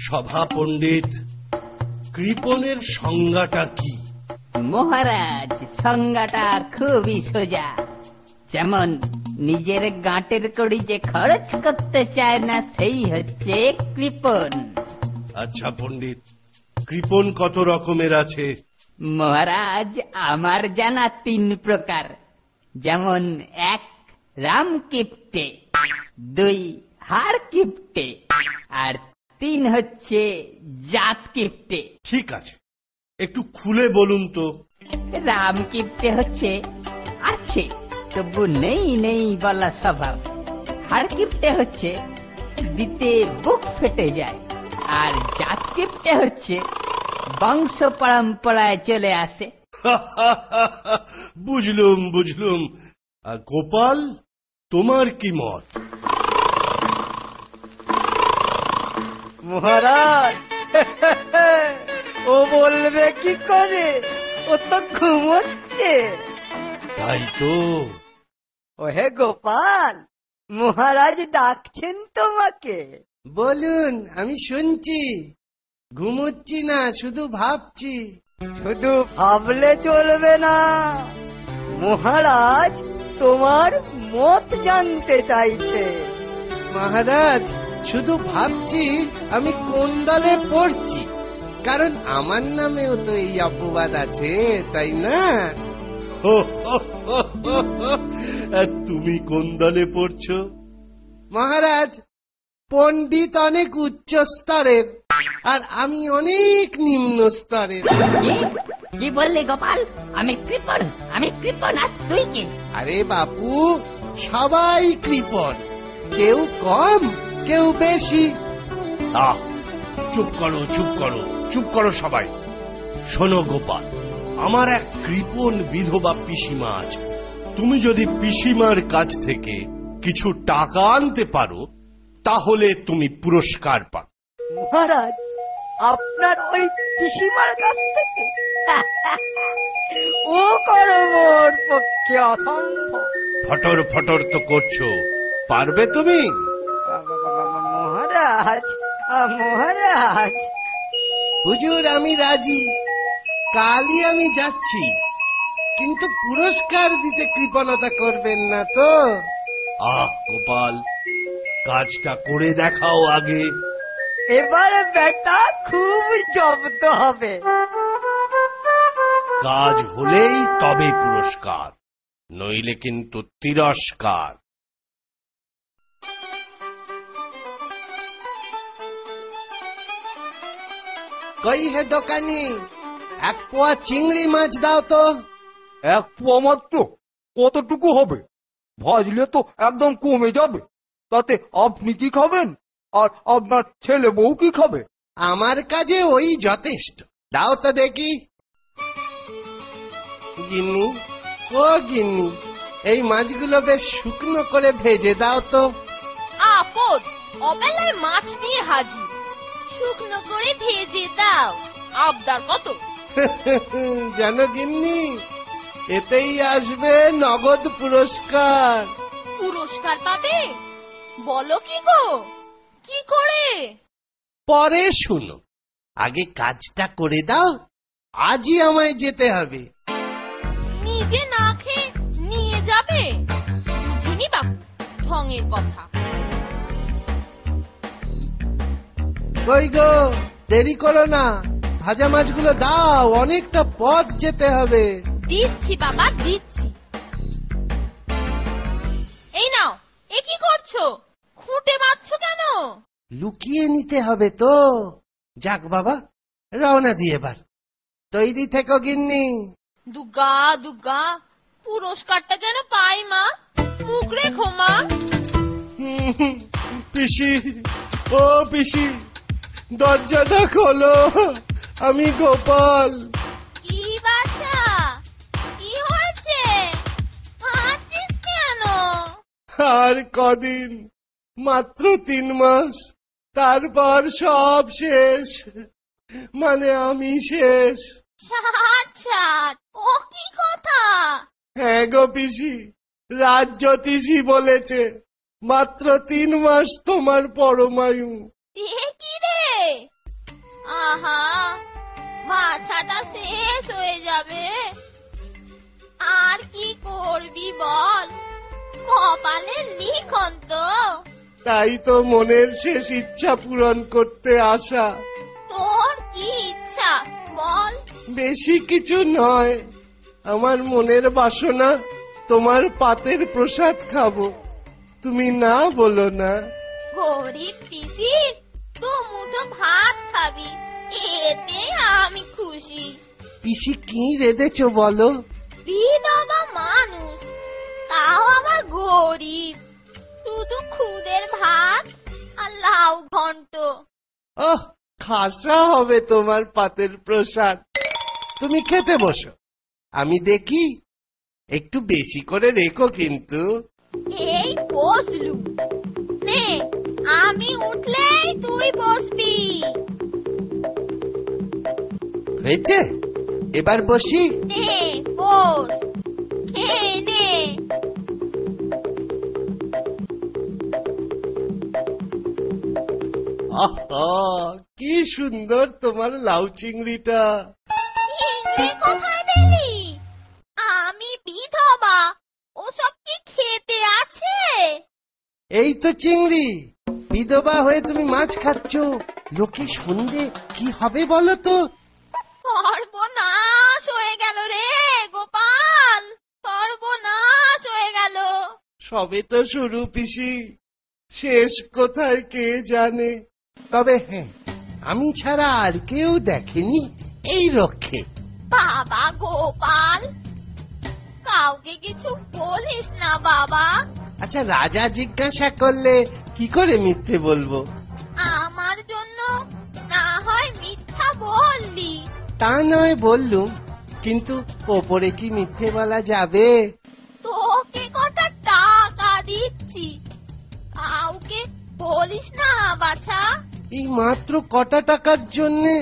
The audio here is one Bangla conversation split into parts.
সভা পণ্ডিত, কৃপণের সংজ্ঞাটা কি? মহারাজ, সংজ্ঞাটা খুবই সোজা। যেমন নিজের গাঁটের কড়ি যে খরচ করতে চায় না, সেই হচ্ছে কৃপণ। আচ্ছা পণ্ডিত, কৃপণ কত রকমের আছে? মহারাজ, আমার জানা 3 প্রকার। যেমন 1 রাম কিপ্টে, 2 হাড় কিপ্টে, আর 3 হচ্ছে জাত কিপ্টে। ঠিক আছে, একটু খুলে বলুন তো। রাম কিপ্টে হচ্ছে আছে তবু নেই নেই বলা স্বভাব। হাড় কিপ্টে হচ্ছে দিতে বুক ফেটে যায়। আর জাত কিপ্টে হচ্ছে বংশ পরম্পরায় চলে আসে। বুঝলুম বুঝলুম। গোপাল, তোমার কি মত? মহারাজ, ও বলবে কি করে? ও তো ঘুমোচ্ছে। তাই তো। ওহে গোপাল, মহারাজ ডাকছেন তোমাকে। বলুন, আমি শুনছি। ঘুমোচ্ছি না, শুধু ভাবছি। শুধু ভাবলে চলবে না, মহারাজ তোমার মত জানতে চাইছে। মহারাজ, শুধু ভাবছি আমি কোন দলে পড়ছি, কারণ আমার নামেও তো এই অপবাদ আছে, তাই না? তুমি কোন দলে পড়ছো? মহারাজ, পণ্ডিত অনেক উচ্চ স্তরের আর আমি অনেক নিম্ন স্তরের। কি বললি গোপাল? আমি কৃপণ, আমি কৃপণ, আর তুই কি? আরে বাপু, সবাই কৃপণ, কেউ কম কেউ বেশি। আহ, চুপ করো চুপ করো চুপ করো সবাই। শোনো গোপাল, আমার এক কৃপণ বিধবা পিসিমা আছে। তুমি যদি পিসিমার কাছ থেকে কিছু টাকা আনতে পারো, তাহলে তুমি পুরস্কার পাবে। মহারাজ, আপনার ওই পিসিমার কাছ থেকে? ও করো মোর পক্ষে অসম্ভব। ফটর ফটর তো করছো, পারবে তুমি? মহারাজ, মহারাজ। হুজুর, আমি রাজি, কালই আমি যাচ্ছি, কিন্তু পুরস্কার দিতে কৃপণতা করবেন না তো? আহ গোপাল, কাজটা করে দেখাও আগে। এবারে বেটা খুব জব্দ হবে। কাজ হলেই তবে পুরস্কার, নইলে কিন্তু তিরস্কার। কই হে দোকানি, 1 পোয়া চিংড়ি মাছ দাও তো। 1 পোয়া মাত্র? কতটুকু হবে? ভাজলে তো একদম কমে যাবে। তাতে আপনি কি খাবেন, আর আপনার ছেলে বউ কি খাবে? আমার কাজে ওই যথেষ্ট। দাও তো দেখি। গিন্নি, ও গিন্নি, এই মাছগুলো বেশ শুকনো করে ভেজে দাও তো। আপদ, অবেলায় মাছ নিয়ে হাজির। শুকনো করে ভেজে দাও। আবদার কত? জানো গিন্নি, এতেই আসবে নগদ পুরস্কার। পুরস্কার পাবে? বলো কি গো, কি করে? পরে শুনো, আগে কাজটা করে দাও। আজই আমায় যেতে হবে। নিজে না খেয়ে নিয়ে যাবে? বুঝিনি বাপু ঢঙের কথা। কই গো, দেরি করো না, ভাজা মাছগুলো দাও, অনেকটা পথ যেতে হবে। দিচ্ছি বাবা, দিচ্ছি। এই নাও। এ কি করছো? খুঁটে মারছো কেন? লুকিয়ে নিতে হবে তো। যাক বাবা, রওনা দিয়ে এবার। তৈরি থেকো গিন্নি। দুগা দুগা, পুরস্কারটা যেন পাই মা। মুখ রেখো মা। পিসি, ও পিসি, দরজাটা খোলো, আমি গোপাল। কি বাচ্চা, কি হয়েছে? কাঁদছিস কেন? আর কদিন, মাত্র 3 মাস, তারপর সব শেষ, মানে আমি শেষ। ছাড় ছাড়, ও কি কথা? হ্যাঁ গো পিসি, রাজ জ্যোতিষী বলেছে মাত্র 3 মাস তোমার পরমায়ু। কি রে, আহা বাছাটা শেষ হয়ে যাবে, আর কি করবি বল, কপালে লিখন তো। তাই তো মনের শেষ ইচ্ছা পূরণ করতে আসা। তোর কি ইচ্ছা বল? বেশি কিছু নয়, আমার মনের বাসনা তোমার পাতের প্রসাদ খাবো। তুমি না বলো না? গরিব পিসির তো মুঠো ভাত খাবি, এতে আমি খুশি। পিসি কি রেঁধেছো বলো? বিধবা মানুষ, তাও আবার গরিব, শুধু খুদের ভাত আর লাউ ঘন্ট। ওহ, খাসা হবে তোমার পাতের প্রসাদ। তুমি খেতে বসো, আমি দেখি। একটু বেশি করে রেখো কিন্তু। এই বসলু, নে আমি উঠলেই তুই বসবি। হয়েছে, এবার বসি। নে বস, খেয়ে নে। আহা, কি সুন্দর তোমার লাউ চিংড়িটা। চিংড়ি কোথায় পেলি? আমি বিধবা, ওসব কি খেতে আছে? এই তো চিংড়ি। বিধবা হয়ে তুমি মাছ খাচ্ছ, লোকে শুনলে কি হবে বলো তো? সর্বনাশ হয়ে গেল রে গোপাল, সর্বনাশ হয়ে গেল। সবে তো শুরু পিসি, শেষ কোথায় কে জানে। তবে হ্যাঁ, আমি ছাড়া আর কেউ দেখেনি এই রক্ষে। বাবা গোপাল, কাউকে কিছু বলিস না বাবা। আচ্ছা, রাজা জিজ্ঞাসা করলে কি করে মিথ্যে বলবো? আমার জন্য না হয় মিথ্যা বললি। তা নয় বললুম, কিন্তু ওপরে কি মিথ্যে বলা যাবে? তোকে কটা টাকা দিচ্ছি, কাউকে বলিস না বাছা। এই মাত্র কটা টাকার জন্যে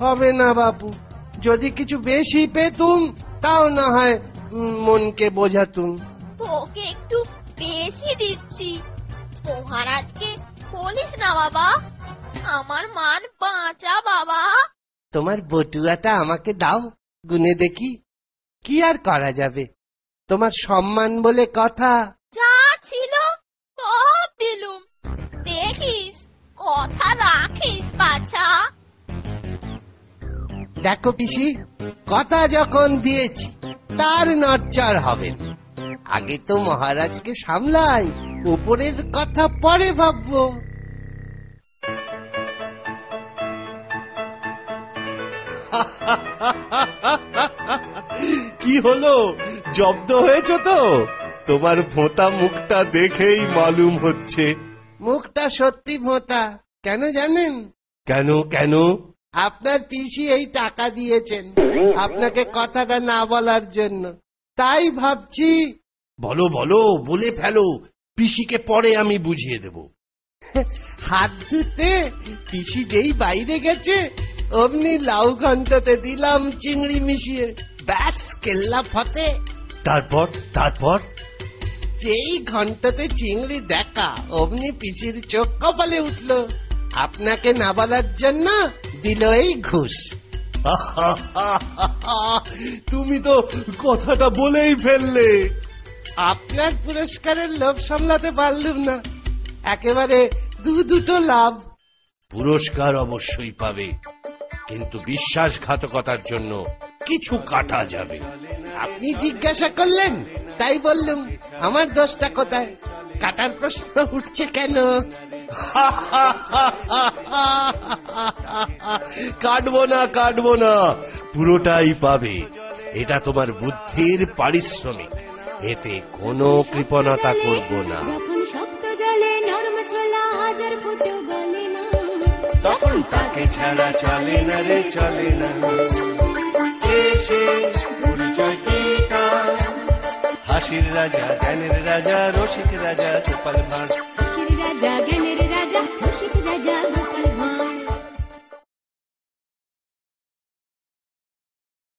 হবে না বাপু। যদি কিছু বেশি পেতুম তাও না হয় মনকে বোঝাতুম। তোকে একটু বেশি দিচ্ছি, মহারাজকে বলিস না বাবা, আমার মান বাঁচা বাবা। তোমার বটুয়াটা আমাকে দাও, গুনে দেখি। কি আর করা যাবে, তোমার সম্মান বলে কথা। যা ছিল সব দিলুম, দেখিস কথা রাখিস বাছা। দেখো পিসি, কথা যখন দিয়েছি তার নড়চড় হবে না। আগে তো মহারাজকে সামলাই, উপরের কথা পরে ভাববো। কি হলো, জব্দ হয়েছ তো? তোমার ভোঁতা মুখটা দেখেই মালুম হচ্ছে। মুখটা সত্যি ভোঁতা। কেন জানেন? কেন কেন? আপনার পিসি এই টাকা দিয়েছেন আপনাকে কথাটা না বলার জন্য, তাই ভাবছি। বলো বলো, বলে ফেলো, পিসিকে পরে আমি বুঝিয়ে দেব। হাত ধুতে পিসি যেই বাইরে গেছে অমনি লাউ ঘন্টতে দিলাম চিংড়ি মিশিয়ে, ব্যাস কেল্লা ফতে। তারপর তারপর যেই ঘন্টতে চিংড়ি দেখা অমনি পিসির চোখ কপালে উঠল। আপনাকে না বলার জন্য দিল এই ঘুষ। তুমি তো কথাটা বলেই ফেললে। আপনার পুরস্কারের লোভ সামলাতে পারলুম না, একেবারে দুটো লাভ। পুরস্কার অবশ্যই পাবে, কিন্তু বিশ্বাসঘাতকতার জন্য কিছু কাটা যাবে। আপনি জিজ্ঞাসা করলেন তাই বললুম, আমার দোষটা কোথায়? কাটার প্রশ্ন উঠছে কেন? কাটবো না, পুরোটাই পাবে। এটা তোমার বুদ্ধির পারিশ্রমিক, এতে কোনো কৃপণতা করব না। যখন শক্ত জলে নরম ছোলা হাজার ফুটো গলে না, তখন তাকে ছাড়া চলে না রে, চলে না। এসে পরিচয় কি তার? হাসির রাজা, জ্ঞানের রাজা, রসিক রাজা, গোপাল ভাঁড়। হাসির রাজা, জ্ঞানের রাজা, রসিক রাজা,